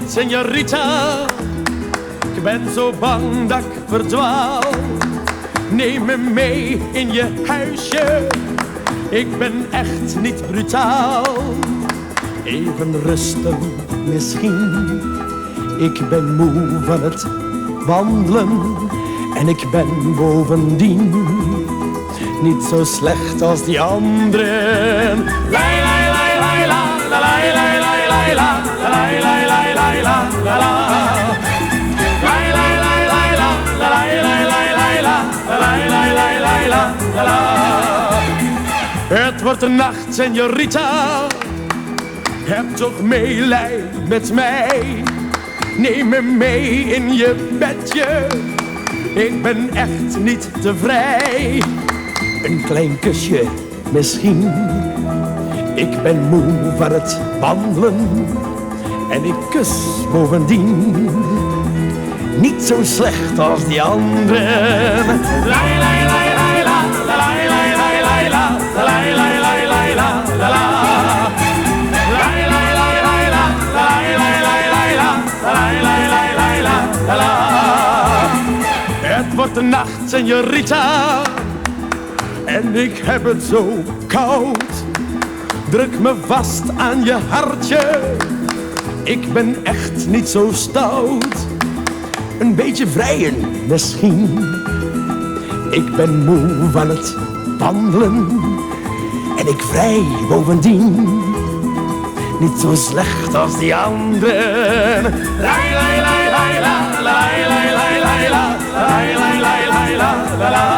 señorita. Ik ben zo bang dat ik verdwaal. Neem me mee in je huisje. Ik ben echt niet brutaal. Even rusten misschien. Ik ben moe van het wandelen. En ik ben bovendien niet zo slecht als die anderen. Lai lai lai lai la, la lai lai lai lai la, la lai lai lai lai la, la la. Lai lai lai lai la, la lai lai lai lai la, la lai lai lai lai la, la la. Het wordt een nacht, señorita. Heb toch meelij met mij. Neem me mee in je bedje. Ik ben echt niet te vrij. Een klein kusje misschien. Ik ben moe van het wandelen. En ik kus bovendien niet zo slecht als die anderen. Lai lai lai lai la, la lai lai lai lai la, la lai lai lai lai la, la la. Lai lai lai lai la, la lai lai lai lai la, la lai lai lai lai la, la la. Het wordt een nacht, señorita. En ik heb het zo koud. Druk me vast aan je hartje. Ik ben echt niet zo stout. Een beetje vrijen misschien. Ik ben moe van het wandelen. En ik vrij bovendien niet zo slecht als die anderen. Lai lai lai lai la, lai lai lai la, lai lai lai lai la, la la.